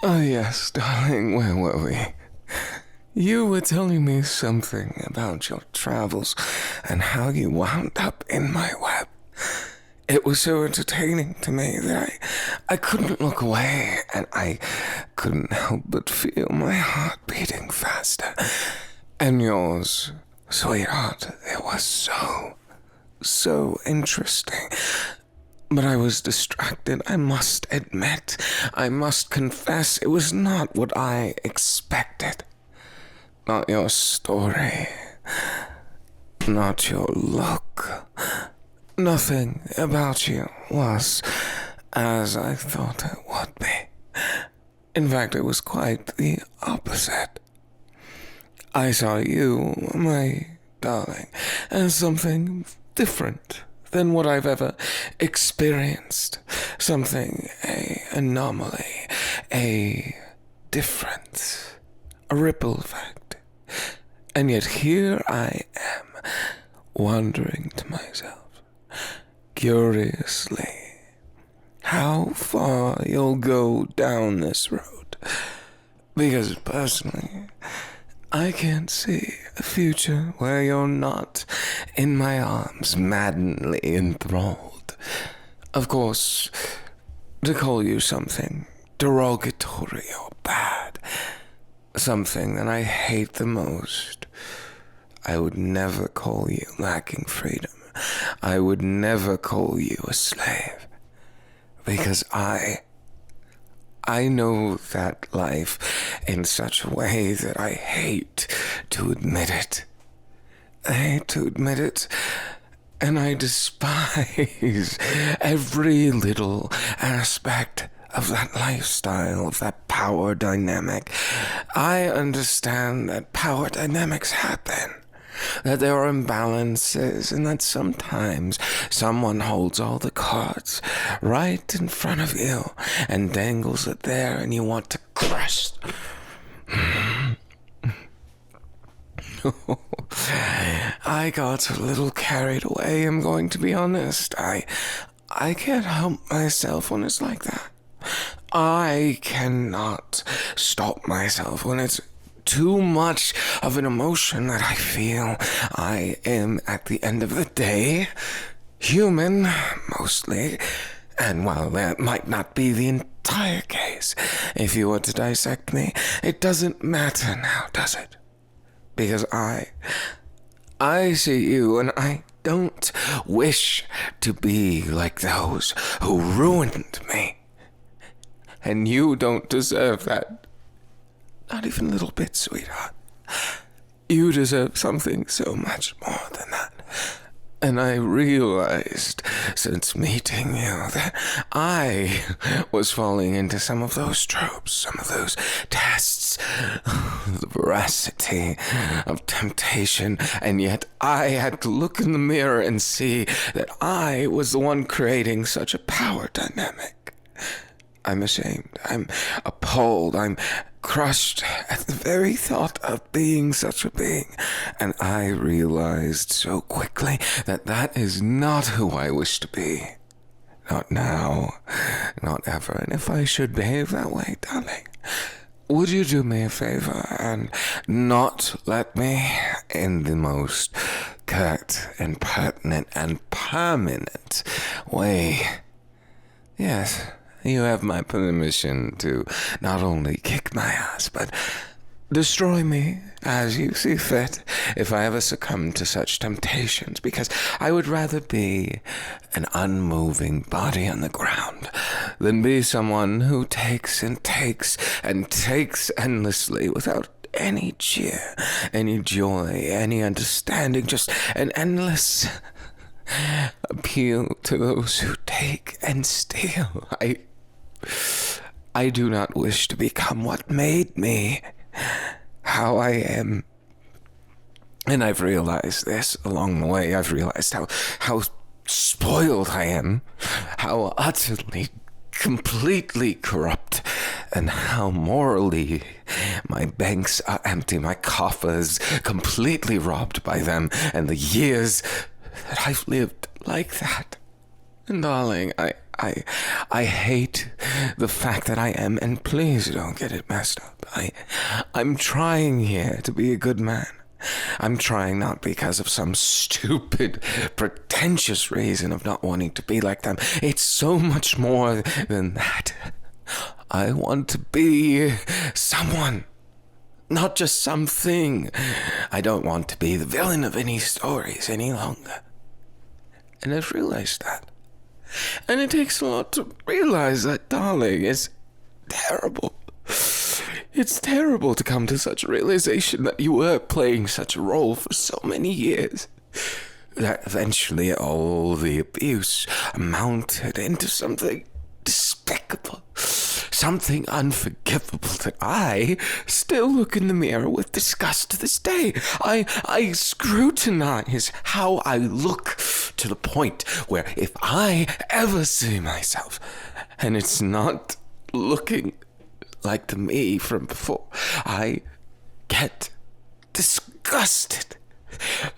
Oh, yes, darling, where were we? You were telling me something about your travels and how you wound up in my web. It was so entertaining to me that I couldn't look away, and I couldn't help but feel my heart beating faster. And yours, sweetheart, it was so interesting. But I was distracted, I must admit. I must confess, it was not what I expected. Not your story. Not your look. Nothing about you was as I thought it would be. In fact, it was quite the opposite. I saw you, my darling, as something different than what I've ever experienced. Something, an anomaly, a difference, a ripple effect. And yet here I am, wondering to myself, curiously, how far you'll go down this road. Because personally, I can't see a future where you're not in my arms, maddeningly enthralled. Of course, to call you something derogatory or bad, something that I hate the most, I would never call you lacking freedom. I would never call you a slave. Because I know that life in such a way that I hate to admit it. I hate to admit it, and I despise every little aspect of that lifestyle, of that power dynamic. I understand that power dynamics happen, that there are imbalances, and that sometimes someone holds all the cards right in front of you and dangles it there, and you want to crush. I got a little carried away, I'm going to be honest. I can't help myself when it's like that. I cannot stop myself when it's too much of an emotion that I feel. I am, at the end of the day, human, mostly. And while that might not be the entire case, if you were to dissect me, it doesn't matter now, does it? Because I see you, and I don't wish to be like those who ruined me. And you don't deserve that. Not even a little bit, sweetheart. You deserve something so much more than that. And I realized since meeting you that I was falling into some of those tropes, some of those tests, the veracity of temptation, and yet I had to look in the mirror and see that I was the one creating such a power dynamic. I'm ashamed. I'm appalled. I'm crushed at the very thought of being such a being. And I realized so quickly that that is not who I wish to be. Not now. Not ever. And if I should behave that way, darling, would you do me a favor and not let me, in the most curt and pertinent and permanent way? Yes. You have my permission to not only kick my ass, but destroy me as you see fit if I ever succumb to such temptations, because I would rather be an unmoving body on the ground than be someone who takes and takes and takes endlessly without any cheer, any joy, any understanding, just an endless appeal to those who take and steal. I do not wish to become what made me how I am. And I've realized this along the way. I've realized how spoiled I am, how utterly, completely corrupt, and how morally my banks are empty, my coffers completely robbed by them, and the years that I've lived like that. And darling, I hate the fact that I am, and please don't get it messed up. I'm trying here to be a good man. I'm trying not because of some stupid, pretentious reason of not wanting to be like them. It's so much more than that. I want to be someone, not just something. I don't want to be the villain of any stories any longer. And I've realized that. And it takes a lot to realize that, darling. It's terrible. It's terrible to come to such a realization that you were playing such a role for so many years. That eventually all the abuse amounted into something despicable, something unforgivable that I still look in the mirror with disgust to this day. I scrutinize how I look to the point where if I ever see myself and it's not looking like the me from before, I get disgusted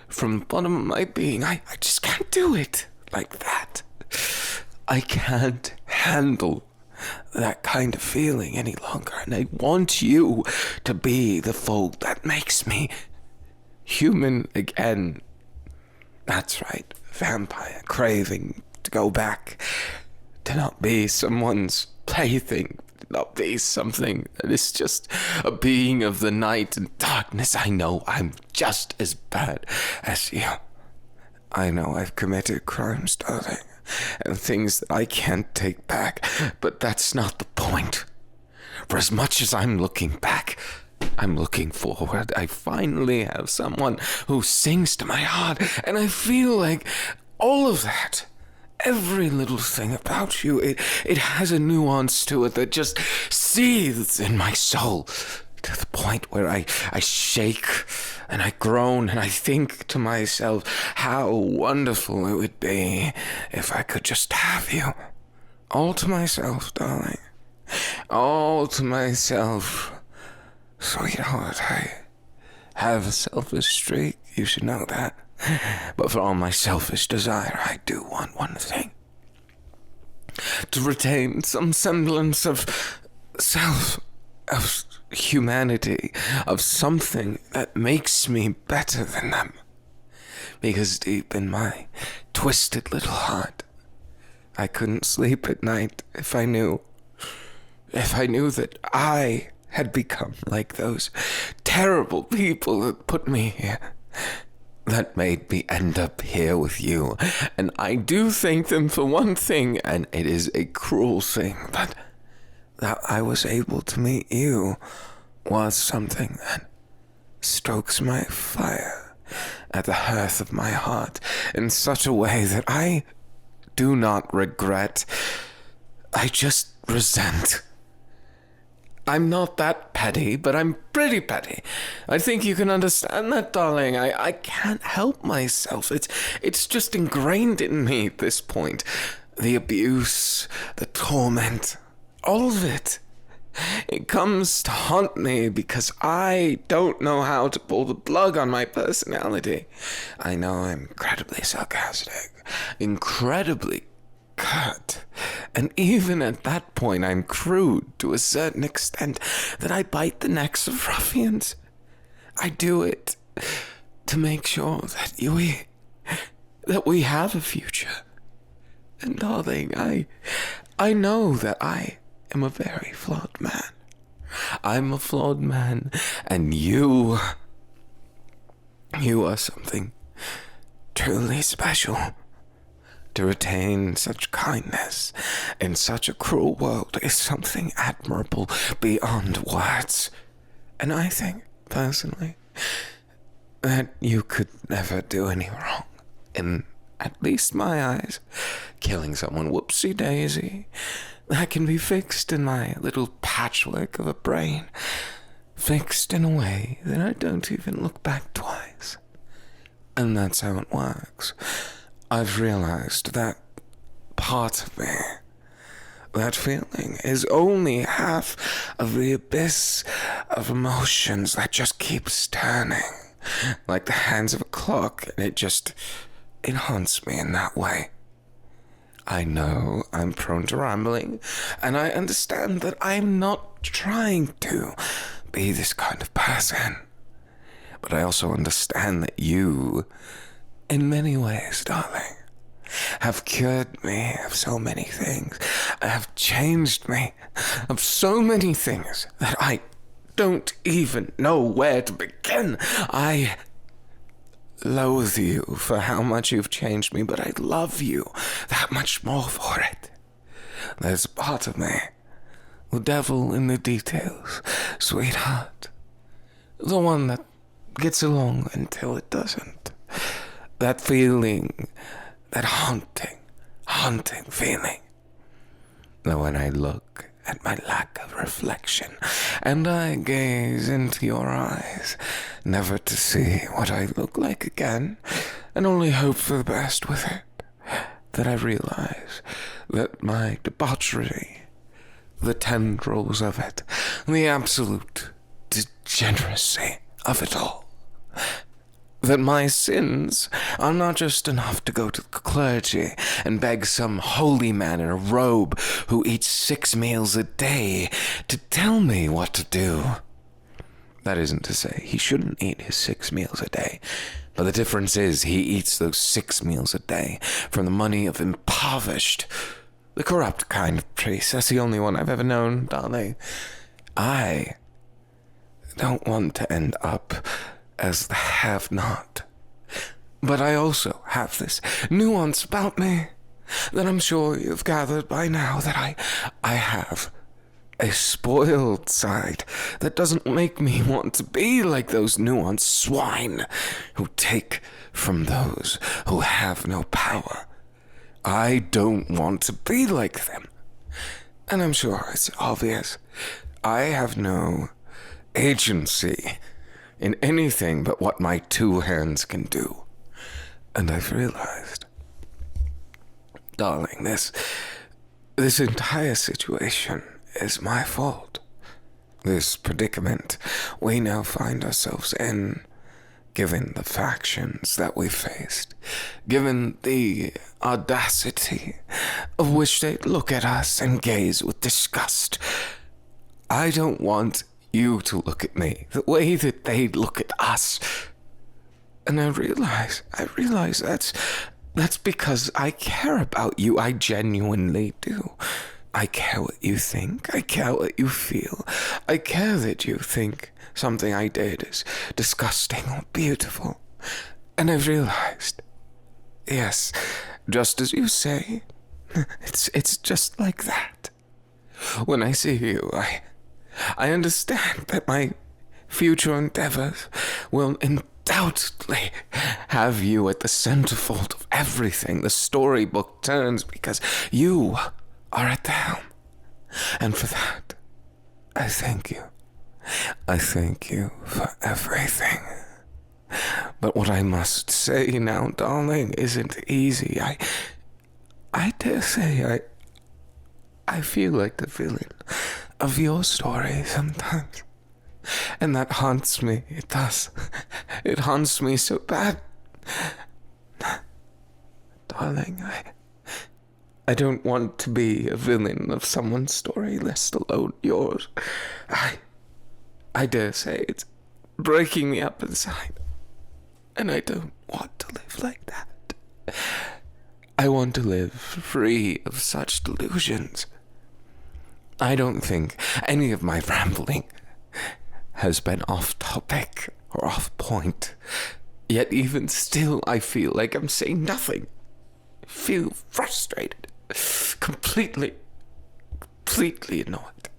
from the bottom of my being. I just can't do it like that. I can't handle that kind of feeling any longer, and I want you to be the fold that makes me human again. That's right, vampire, craving to go back, to not be someone's plaything, to not be something that is just a being of the night and darkness. I know I'm just as bad as you. I know I've committed crimes, darling, and things that I can't take back, but that's not the point. For as much as I'm looking back, I'm looking forward. I finally have someone who sings to my heart, and I feel like all of that, every little thing about you, it has a nuance to it that just seethes in my soul, to the point where I shake and I groan and I think to myself how wonderful it would be if I could just have you. All to myself, darling. All to myself. Sweetheart, I have a selfish streak, you should know that. But for all my selfish desire, I do want one thing. To retain some semblance of self, of humanity, of something that makes me better than them. Because deep in my twisted little heart, I couldn't sleep at night if I knew that I had become like those terrible people that put me here, that made me end up here with you. And I do thank them for one thing, and it is a cruel thing, but that I was able to meet you was something that stokes my fire at the hearth of my heart in such a way that I do not regret. I just resent. I'm not that petty, but I'm pretty petty. I think you can understand that, darling. I can't help myself. It's just ingrained in me at this point. The abuse, the torment, all of it. It comes to haunt me because I don't know how to pull the plug on my personality. I know I'm incredibly sarcastic, incredibly curt, and even at that point I'm crude to a certain extent that I bite the necks of ruffians. I do it to make sure that we have a future. And darling, I know that I am a very flawed man. I'm a flawed man, and you are something truly special. To retain such kindness in such a cruel world is something admirable beyond words. And I think, personally, that you could never do any wrong, in at least my eyes. Killing someone, whoopsie-daisy. That can be fixed in my little patchwork of a brain. Fixed in a way that I don't even look back twice. And that's how it works. I've realized that part of me, that feeling, is only half of the abyss of emotions that just keeps turning, like the hands of a clock, and it haunts me in that way. I know I'm prone to rambling, and I understand that I'm not trying to be this kind of person. But I also understand that you, in many ways, darling, have cured me of so many things, have changed me of so many things that I don't even know where to begin. I loathe you for how much you've changed me, but I love you that much more for it. There's a part of me, the devil in the details, sweetheart, the one that gets along until it doesn't. That feeling, that haunting feeling, that when I look at my lack of reflection, and I gaze into your eyes, never to see what I look like again, and only hope for the best with it, that I realize that my debauchery, the tendrils of it, the absolute degeneracy of it all, that my sins are not just enough to go to the clergy and beg some holy man in a robe who eats 6 meals a day to tell me what to do. That isn't to say he shouldn't eat his 6 meals a day, but the difference is he eats those 6 meals a day from the money of impoverished, the corrupt kind of priest. That's the only one I've ever known, darling. I don't want to end up as the have-not. But I also have this nuance about me that I'm sure you've gathered by now, that I have a spoiled side that doesn't make me want to be like those nuanced swine who take from those who have no power. I don't want to be like them. And I'm sure it's obvious. I have no agency in anything but what my 2 hands can do. And I've realized, darling, this entire situation is my fault. This predicament we now find ourselves in, given the factions that we faced, given the audacity of which they look at us and gaze with disgust. I don't want you to look at me the way that they look at us. And I realize that's because I care about you. I genuinely do. I care what you think. I care what you feel. I care that you think something I did is disgusting or beautiful. And I've realized, yes, just as you say, it's just like that. When I see you, I understand that my future endeavors will undoubtedly have you at the centerfold of everything the storybook turns, because you are at the helm. And for that, I thank you. I thank you for everything. But what I must say now, darling, isn't easy. I dare say I feel like the villain of your story sometimes. And that haunts me. It does. It haunts me so bad. Darling, I don't want to be a villain of someone's story, let alone yours. I dare say it's breaking me up inside. And I don't want to live like that. I want to live free of such delusions. I don't think any of my rambling has been off topic or off point. Yet even still, I feel like I'm saying nothing. I feel frustrated. Completely annoyed.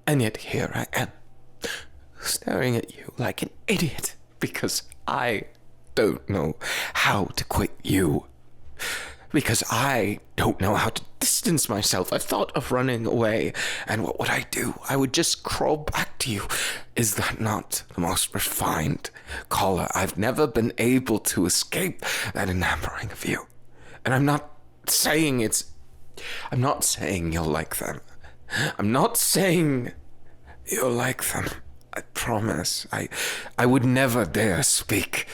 And yet here I am, staring at you like an idiot, because I don't know how to quit you. Because I don't know how to distance myself. I've thought of running away, and what would I do? I would just crawl back to you. Is that not the most refined caller? I've never been able to escape that enamoring of you. And I'm not saying you'll like them. I'm not saying you'll like them. I promise. I would never dare speak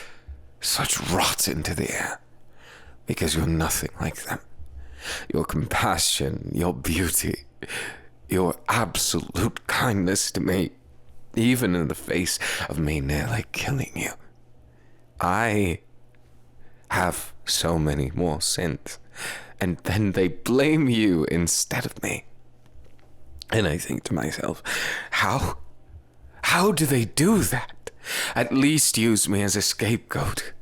such rot into the air, because you're nothing like them. your compassion, your beauty, your absolute kindness to me, even in the face of me nearly killing you. I have so many more sins, and then they blame you instead of me. And I think to myself, how do they do that? At least use me as a scapegoat.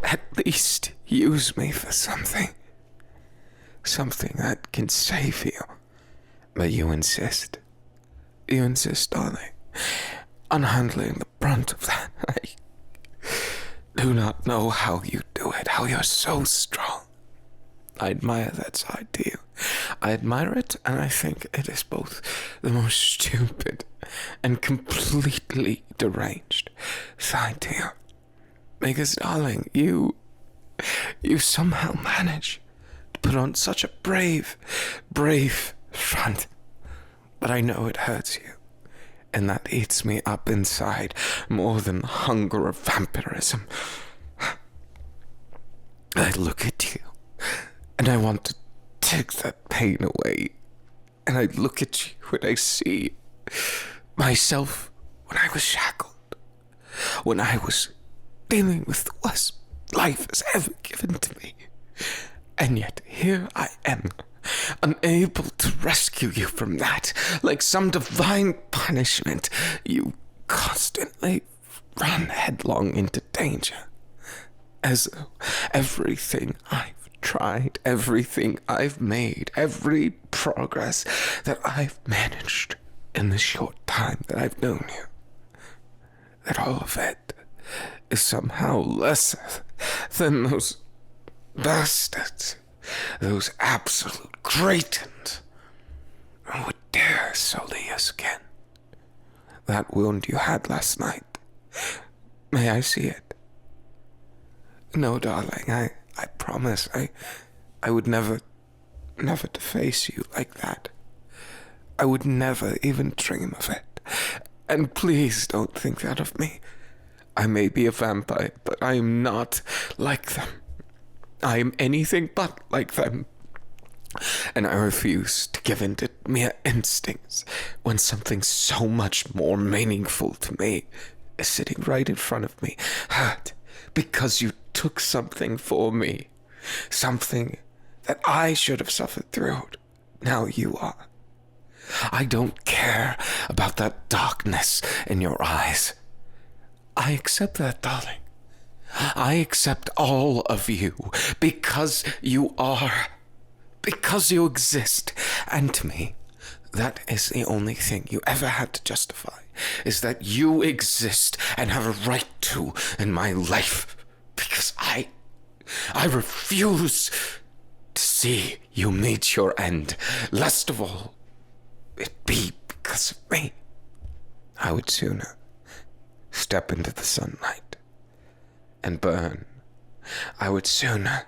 At least use me for something. Something that can save you. But you insist. You insist, darling, on handling the brunt of that. I do not know how you do it, how you're so strong. I admire that side to you. I admire it, and I think it is both the most stupid and completely deranged side to you. Because, darling, you somehow manage to put on such a brave front. But I know it hurts you, and that eats me up inside more than the hunger of vampirism. I look at you, and I want to take that pain away. And I look at you and I see myself when I was shackled, when I was dealing with the worst life has ever given to me. And yet here I am, unable to rescue you from that. Like some divine punishment, you constantly run headlong into danger. As though everything I've tried, everything I've made, every progress that I've managed in the short time that I've known you, that all of it is somehow lesser than those bastards, those absolute cretins who would dare sully your skin. That wound you had last night, may I see it? No, darling, I promise, I would never deface you like that. I would never even dream of it. And please don't think that of me. I may be a vampire, but I am not like them. I am anything but like them. And I refuse to give in to mere instincts when something so much more meaningful to me is sitting right in front of me, hurt because you took something for me, something that I should have suffered through. Now you are. I don't care about that darkness in your eyes. I accept that, darling. I accept all of you because you are, because you exist. And to me, that is the only thing you ever had to justify, is that you exist and have a right to in my life. Because I refuse to see you meet your end, lest of all it be because of me. I would sooner step into the sunlight and burn. I would sooner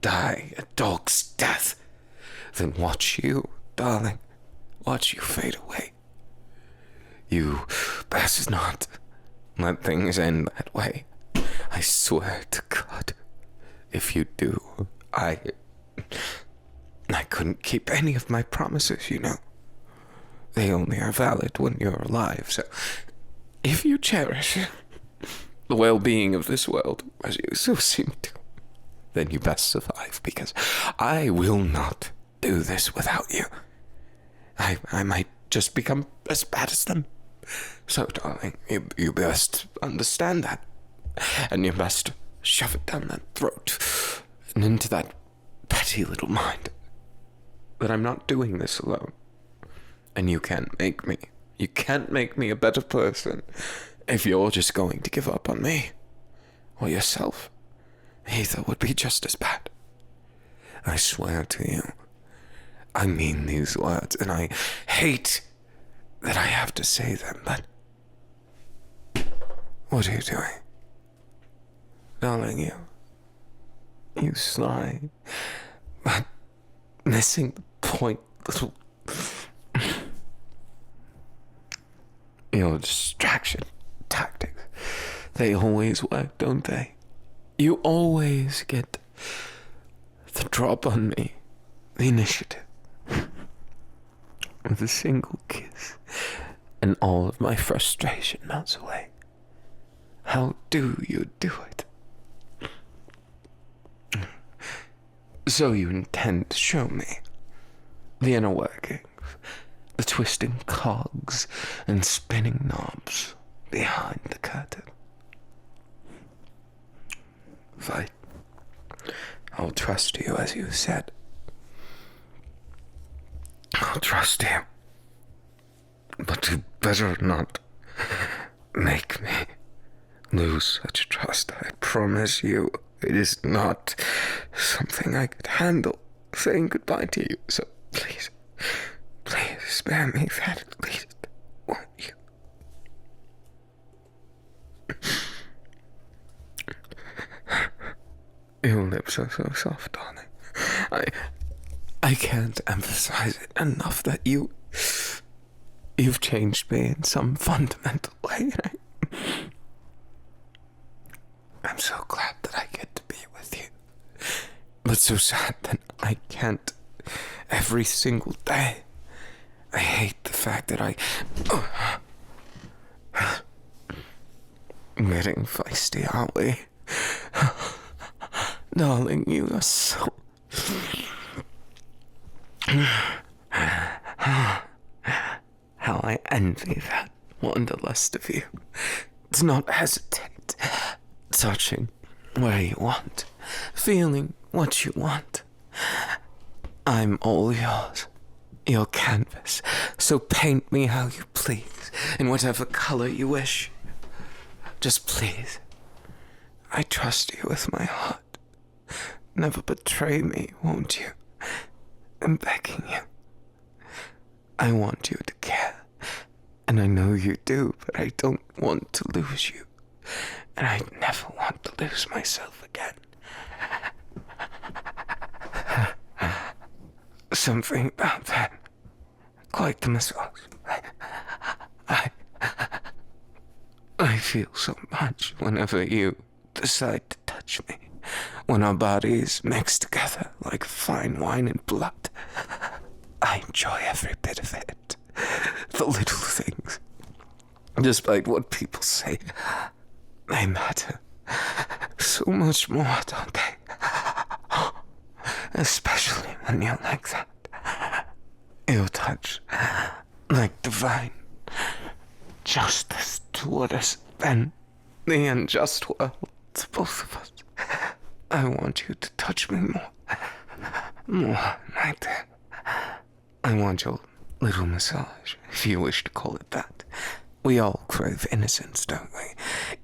die a dog's death than watch you, darling, watch you fade away. You best not let things end that way. I swear to God, if you do, I couldn't keep any of my promises, you know. They only are valid when you're alive, so if you cherish the well-being of this world, as you so seem to, then you best survive, because I will not do this without you. I might just become as bad as them. So, darling, you best understand that. And you best shove it down that throat and into that petty little mind that I'm not doing this alone. And you can't make me. You can't make me a better person if you're just going to give up on me or yourself. Either would be just as bad. I swear to you, I mean these words, and I hate that I have to say them, but what are you doing? Darling, you sly, but missing the point, little... Your distraction tactics, they always work, don't they? You always get drop on me the initiative with a single kiss, and all of my frustration melts away. How do you do it? So you intend to show me the inner workings, the twisting cogs and spinning knobs behind the curtain. Fine. I'll trust you as you said. I'll trust you. But you better not make me lose such trust. I promise you, it is not something I could handle saying goodbye to you. So please, please spare me that at least, won't you? Your lips are so soft, darling. I can't emphasize it enough that you've changed me in some fundamental way. I'm so glad that I get to be with you. But so sad that I can't every single day. I hate the fact that I'm getting feisty, aren't we? Darling, you are so... How I envy that wanderlust of you. Do not hesitate. Touching where you want. Feeling what you want. I'm all yours. Your canvas. So paint me how you please. In whatever color you wish. Just please. I trust you with my heart. Never betray me, won't you? I'm begging you. I want you to care. And I know you do, but I don't want to lose you. And I never want to lose myself again. Something about that. Quite the massage. I feel so much whenever you decide to touch me. When our bodies mix together like fine wine and blood. I enjoy every bit of it. The little things. Despite what people say, they matter so much more, don't they? Especially when you're like that. Your touch, like divine justice toward us, then the unjust world to both of us. I want you to touch me more. More, right there. I want your little massage, if you wish to call it that. We all crave innocence, don't we?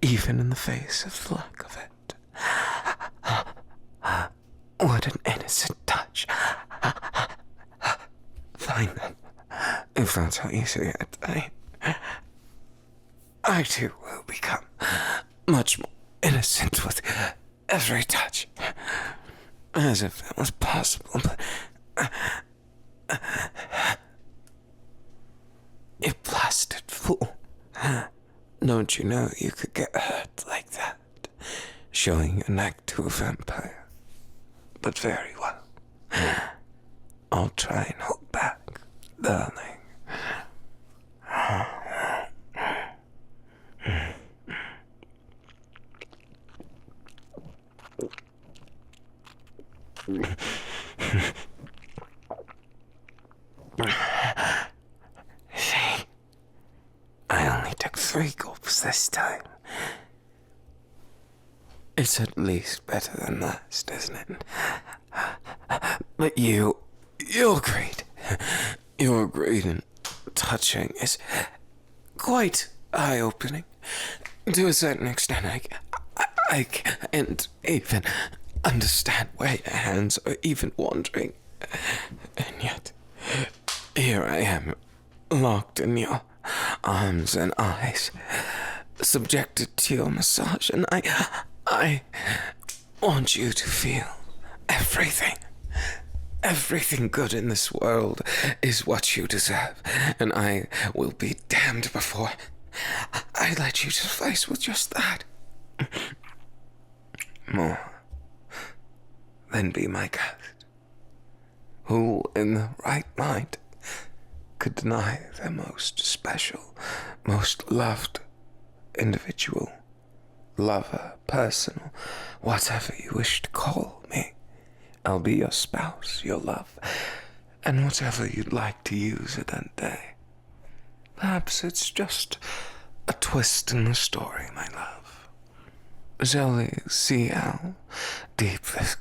Even in the face of the lack of it. What an innocent touch. Fine then. If that's how you see it, I too will become much more innocent with every touch. As if that was possible, but... You blasted fool. Don't you know you could get hurt like that? Showing your neck to a vampire. But very well. I'll try and hold back, darling. See, I only took 3 gulps this time. It's at least better than last, isn't it? But you're great. Your great and touching is quite eye-opening. To a certain extent, I can't even understand where your hands are even wandering. And yet, here I am, locked in your arms and eyes, subjected to your massage, and I want you to feel everything. Everything good in this world is what you deserve, and I will be damned before I let you suffice with just that. More then be my guest. Who in the right mind could deny their most special, most loved individual, lover, personal, whatever you wish to call me? I'll be your spouse, your love, and whatever you'd like to use it that day. Perhaps it's just a twist in the story, my love. Shall we see how deep this